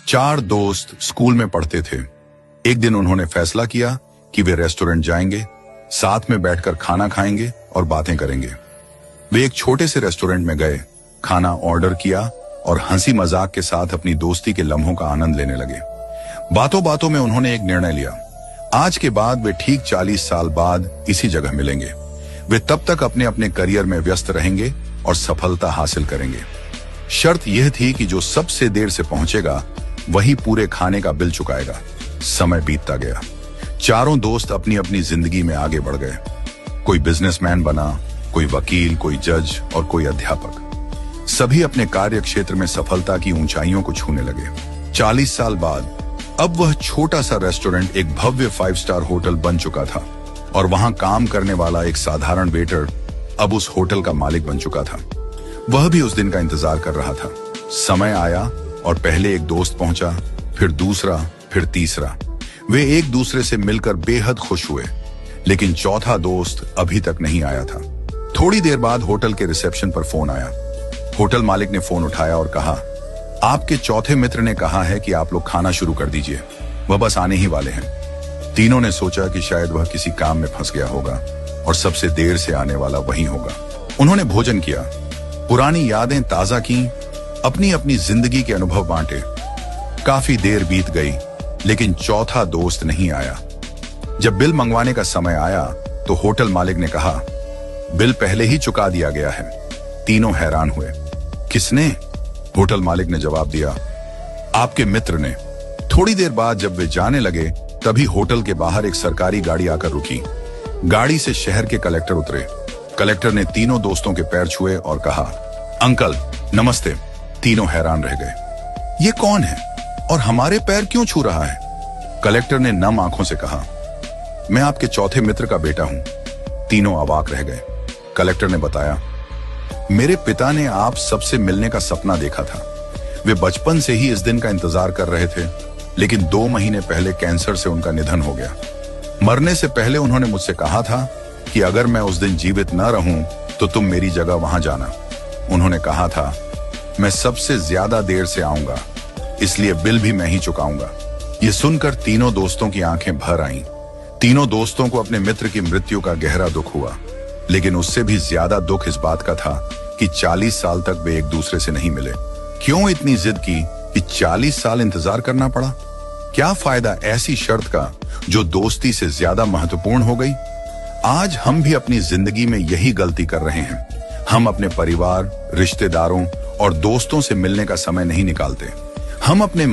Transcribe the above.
चार दोस्त स्कूल में पढ़ते थे। एक दिन उन्होंने फैसला किया कि वे रेस्टोरेंट जाएंगे, साथ में बैठकर खाना खाएंगे और बातें करेंगे। वे एक छोटे से रेस्टोरेंट में गए, खाना ऑर्डर किया और हंसी मजाक के साथ अपनी दोस्ती के लम्हों का आनंद लेने लगे। बातों बातों में उन्होंने एक निर्णय लिया। आज के बाद वे ठीक 40 साल बाद इसी जगह मिलेंगे। वे तब तक अपने अपने करियर में व्यस्त रहेंगे और सफलता हासिल करेंगे। शर्त यह थी कि जो सबसे देर से पहुंचेगा वही पूरे खाने का बिल चुकाएगा। समय बीतता गया। चारों दोस्त अपनी अपनी जिंदगी में आगे बढ़ गए। कोई बिजनेसमैन बना, कोई वकील, कोई जज और कोई अध्यापक। सभी अपने कार्य क्षेत्र में सफलता की ऊंचाइयों को छूने लगे। 40 साल बाद अब वह छोटा सा रेस्टोरेंट एक भव्य 5 स्टार होटल बन चुका था और वहां काम करने वाला एक साधारण वेटर अब उस होटल का मालिक बन चुका था। वह भी उस दिन का इंतजार कर रहा था। समय आया और पहले एक दोस्त पहुंचा, फिर दूसरा, फिर तीसरा। वे एक दूसरे से मिलकर बेहद खुश हुए, लेकिन चौथा दोस्त अभी तक नहीं आया था। थोड़ी देर बाद होटल के रिसेप्शन पर फोन आया। होटल मालिक ने फोन उठाया और कहा, आपके चौथे मित्र ने कहा है कि आप लोग खाना शुरू कर दीजिए, वह बस आने ही वाले हैं। तीनों ने सोचा कि शायद वह किसी काम में फंस गया होगा और सबसे देर से आने वाला वही होगा। उन्होंने भोजन किया, पुरानी यादें ताजा की, अपनी अपनी जिंदगी के अनुभव बांटे। काफी देर बीत गई, लेकिन चौथा दोस्त नहीं आया। जब बिल मंगवाने का समय आया तो होटल मालिक ने कहा, बिल पहले ही चुका दिया गया है। तीनों हैरान हुए। किसने? होटल मालिक ने जवाब दिया, आपके मित्र ने। थोड़ी देर बाद जब वे जाने लगे तभी होटल के बाहर एक सरकारी गाड़ी आकर रुकी। गाड़ी से शहर के कलेक्टर उतरे। कलेक्टर ने तीनों दोस्तों के पैर छुए और कहा, अंकल नमस्ते। तीनों हैरान रह गए। ये कौन है और हमारे पैर क्यों छू रहा है? कलेक्टर ने नम आंखों से कहा, मैं आपके चौथे मित्र का बेटा हूं। तीनों अवाक रह गए। कलेक्टर ने बताया, मेरे पिता ने आप सबसे मिलने का सपना देखा था। वे बचपन से ही इस दिन का इंतजार कर रहे थे, लेकिन 2 महीने पहले कैंसर से उनका निधन हो गया। मरने से पहले उन्होंने मुझसे कहा था कि अगर मैं उस दिन जीवित न रहूं तो तुम मेरी जगह वहां जाना। उन्होंने कहा था, मैं सबसे ज्यादा देर से आऊंगा, इसलिए बिल भी मैं ही चुकाऊंगा। ये सुनकर तीनों दोस्तों की आंखें भर आईं। तीनों दोस्तों को अपने मित्र की मृत्यु का गहरा दुख हुआ, लेकिन उससे भी ज्यादा दुख इस बात का था कि 40 साल तक वे एक दूसरे से नहीं मिले। क्यों इतनी जिद की कि 40 साल इंतजार करना पड़ा? क्या फायदा ऐसी शर्त का जो दोस्ती से ज्यादा महत्वपूर्ण हो गई? आज हम भी अपनी जिंदगी में यही गलती कर रहे हैं। हम अपने परिवार, रिश्तेदारों और दोस्तों से मिलने का समय नहीं निकालते। हम अपने